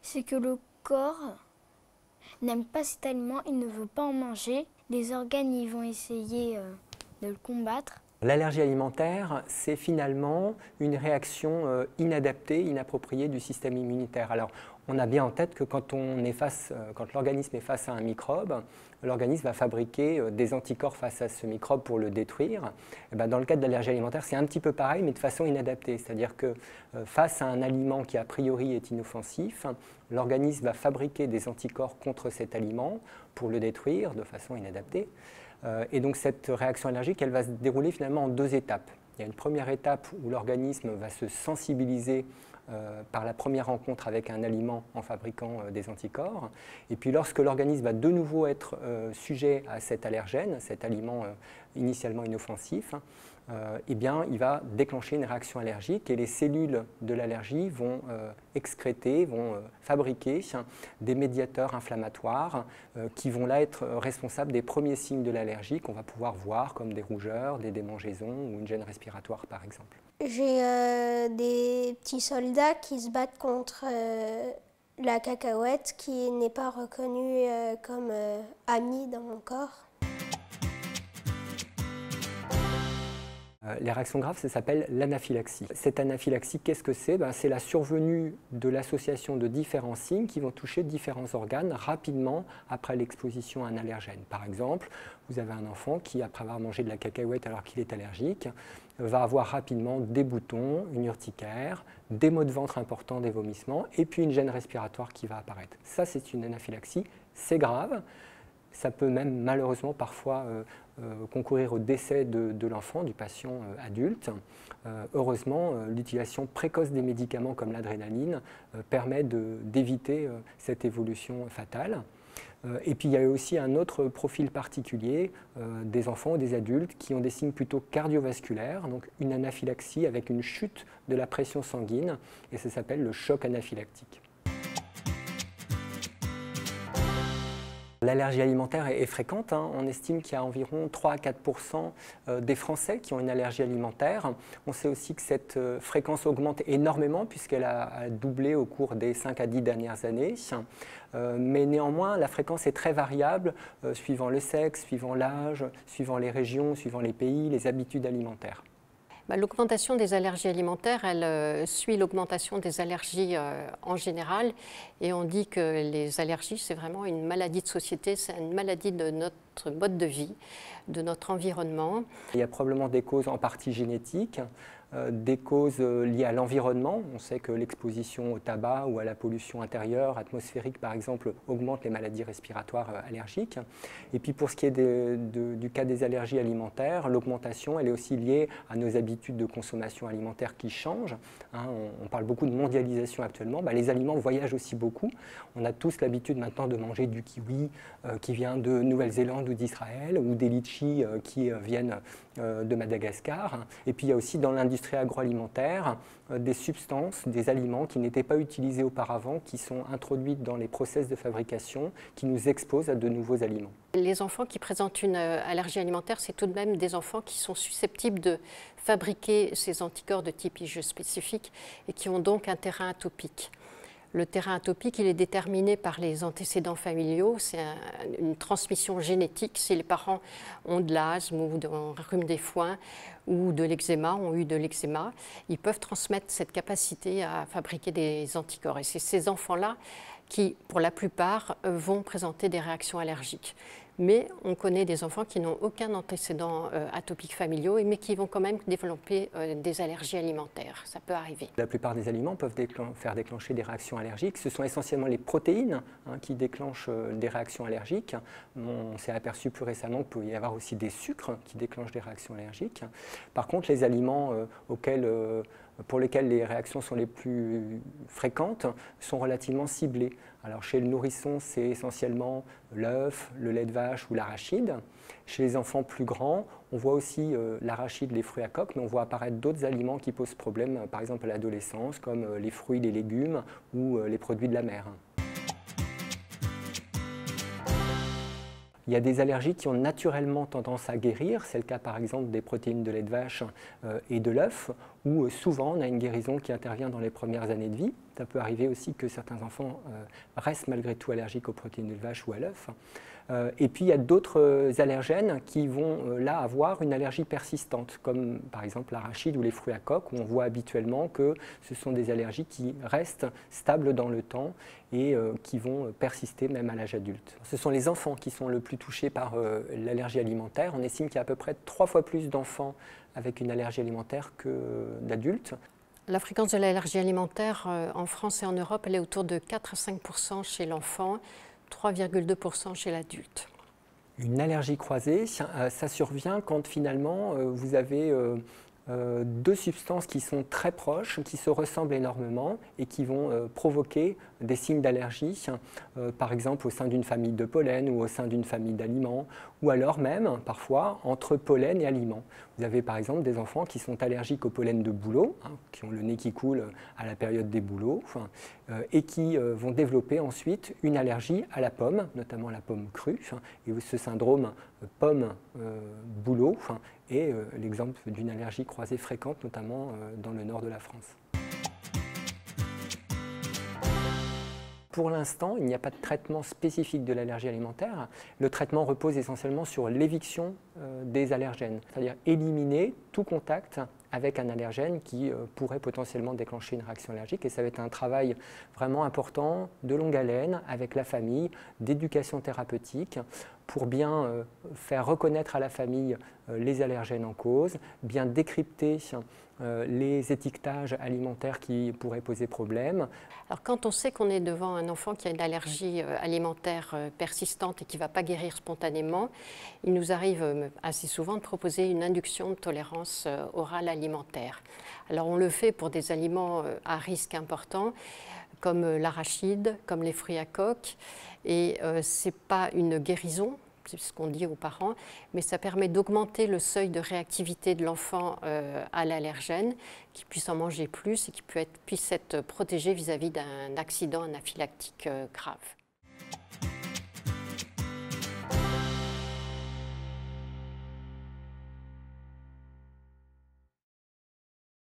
c'est que le corps n'aime pas cet aliment, il ne veut pas en manger. Les organes, ils vont essayer de le combattre. L'allergie alimentaire, c'est finalement une réaction inadaptée, inappropriée du système immunitaire. Alors, on a bien en tête que quand l'organisme est face à un microbe, l'organisme va fabriquer des anticorps face à ce microbe pour le détruire. Et bien, dans le cas de l'allergie alimentaire, c'est un petit peu pareil, mais de façon inadaptée. C'est-à-dire que face à un aliment qui a priori est inoffensif, l'organisme va fabriquer des anticorps contre cet aliment pour le détruire de façon inadaptée. Et donc cette réaction allergique, elle va se dérouler finalement en deux étapes. Il y a une première étape où l'organisme va se sensibiliser par la première rencontre avec un aliment en fabriquant des anticorps. Et puis lorsque l'organisme va de nouveau être sujet à cet allergène, cet aliment initialement inoffensif, eh bien, il va déclencher une réaction allergique et les cellules de l'allergie vont excréter, vont fabriquer des médiateurs inflammatoires qui vont là être responsables des premiers signes de l'allergie qu'on va pouvoir voir comme des rougeurs, des démangeaisons ou une gêne respiratoire par exemple. J'ai des petits soldats qui se battent contre la cacahuète qui n'est pas reconnue comme amie dans mon corps. Les réactions graves, ça s'appelle l'anaphylaxie. Cette anaphylaxie, qu'est-ce que c'est? C'est la survenue de l'association de différents signes qui vont toucher différents organes rapidement après l'exposition à un allergène. Par exemple, vous avez un enfant qui, après avoir mangé de la cacahuète alors qu'il est allergique, va avoir rapidement des boutons, une urticaire, des maux de ventre importants, des vomissements, et puis une gêne respiratoire qui va apparaître. Ça, c'est une anaphylaxie, c'est grave. Ça peut même malheureusement parfois concourir au décès de l'enfant, du patient adulte. Heureusement, l'utilisation précoce des médicaments comme l'adrénaline permet d'éviter cette évolution fatale. Et puis il y a aussi un autre profil particulier des enfants ou des adultes qui ont des signes plutôt cardiovasculaires, donc une anaphylaxie avec une chute de la pression sanguine, et ça s'appelle le choc anaphylactique. L'allergie alimentaire est fréquente, hein. On estime qu'il y a environ 3 à 4% des Français qui ont une allergie alimentaire. On sait aussi que cette fréquence augmente énormément puisqu'elle a doublé au cours des 5 à 10 dernières années. Mais néanmoins, la fréquence est très variable suivant le sexe, suivant l'âge, suivant les régions, suivant les pays, les habitudes alimentaires. L'augmentation des allergies alimentaires, elle suit l'augmentation des allergies en général. Et on dit que les allergies, c'est vraiment une maladie de société, c'est une maladie de notre mode de vie, de notre environnement. Il y a probablement des causes en partie génétiques, des causes liées à l'environnement. On sait que l'exposition au tabac ou à la pollution intérieure, atmosphérique par exemple, augmente les maladies respiratoires allergiques. Et puis pour ce qui est du cas des allergies alimentaires, l'augmentation elle est aussi liée à nos habitudes de consommation alimentaire qui changent. Hein, on parle beaucoup de mondialisation actuellement. Les aliments voyagent aussi beaucoup. On a tous l'habitude maintenant de manger du kiwi qui vient de Nouvelle-Zélande ou d'Israël, ou des litchis qui viennent de Madagascar. Et puis il y a aussi dans l'industrie agroalimentaire des substances, des aliments qui n'étaient pas utilisés auparavant, qui sont introduites dans les process de fabrication, qui nous exposent à de nouveaux aliments. Les enfants qui présentent une allergie alimentaire, c'est tout de même des enfants qui sont susceptibles de fabriquer ces anticorps de type IgE spécifique et qui ont donc un terrain atopique. Le terrain atopique, il est déterminé par les antécédents familiaux, c'est une transmission génétique. Si les parents ont de l'asthme ou un rhume des foins ou de l'eczéma, ont eu de l'eczéma, ils peuvent transmettre cette capacité à fabriquer des anticorps. Et c'est ces enfants-là qui, pour la plupart, vont présenter des réactions allergiques. Mais on connaît des enfants qui n'ont aucun antécédent atopique familiaux, mais qui vont quand même développer des allergies alimentaires. Ça peut arriver. La plupart des aliments peuvent faire déclencher des réactions allergiques. Ce sont essentiellement les protéines qui déclenchent des réactions allergiques. On s'est aperçu plus récemment qu'il peut y avoir aussi des sucres qui déclenchent des réactions allergiques. Par contre, les aliments pour lesquels les réactions sont les plus fréquentes sont relativement ciblées. Alors chez le nourrisson, c'est essentiellement l'œuf, le lait de vache ou l'arachide. Chez les enfants plus grands, on voit aussi l'arachide, les fruits à coque, mais on voit apparaître d'autres aliments qui posent problème, par exemple à l'adolescence, comme les fruits, les légumes ou les produits de la mer. Il y a des allergies qui ont naturellement tendance à guérir, c'est le cas par exemple des protéines de lait de vache et de l'œuf, où souvent on a une guérison qui intervient dans les premières années de vie. Ça peut arriver aussi que certains enfants restent malgré tout allergiques aux protéines de vache ou à l'œuf. Et puis il y a d'autres allergènes qui vont là avoir une allergie persistante, comme par exemple l'arachide ou les fruits à coque, où on voit habituellement que ce sont des allergies qui restent stables dans le temps et qui vont persister même à l'âge adulte. Ce sont les enfants qui sont le plus touchés par l'allergie alimentaire. On estime qu'il y a à peu près 3 fois plus d'enfants avec une allergie alimentaire que d'adultes. La fréquence de l'allergie alimentaire en France et en Europe, elle est autour de 4 à 5 % chez l'enfant, 3,2 % chez l'adulte. Une allergie croisée, ça survient quand finalement vous avez deux substances qui sont très proches, qui se ressemblent énormément et qui vont provoquer des signes d'allergie, par exemple au sein d'une famille de pollen ou au sein d'une famille d'aliments, ou alors même parfois entre pollen et aliments. Vous avez par exemple des enfants qui sont allergiques au pollen de bouleau, qui ont le nez qui coule à la période des bouleaux, et qui vont développer ensuite une allergie à la pomme, notamment la pomme crue, et ce syndrome pomme-bouleau est l'exemple d'une allergie croisée fréquente, notamment dans le nord de la France. Pour l'instant, il n'y a pas de traitement spécifique de l'allergie alimentaire. Le traitement repose essentiellement sur l'éviction des allergènes, c'est-à-dire éliminer tout contact avec un allergène qui pourrait potentiellement déclencher une réaction allergique. Et ça va être un travail vraiment important, de longue haleine, avec la famille, d'éducation thérapeutique, pour bien faire reconnaître à la famille les allergènes en cause, bien décrypter les étiquetages alimentaires qui pourraient poser problème. Alors quand on sait qu'on est devant un enfant qui a une allergie alimentaire persistante et qui ne va pas guérir spontanément, il nous arrive assez souvent de proposer une induction de tolérance orale alimentaire. Alors on le fait pour des aliments à risque important, comme l'arachide, comme les fruits à coque, et ce n'est pas une guérison, c'est ce qu'on dit aux parents, mais ça permet d'augmenter le seuil de réactivité de l'enfant à l'allergène, qu'il puisse en manger plus et qu'il puisse être protégé vis-à-vis d'un accident anaphylactique grave.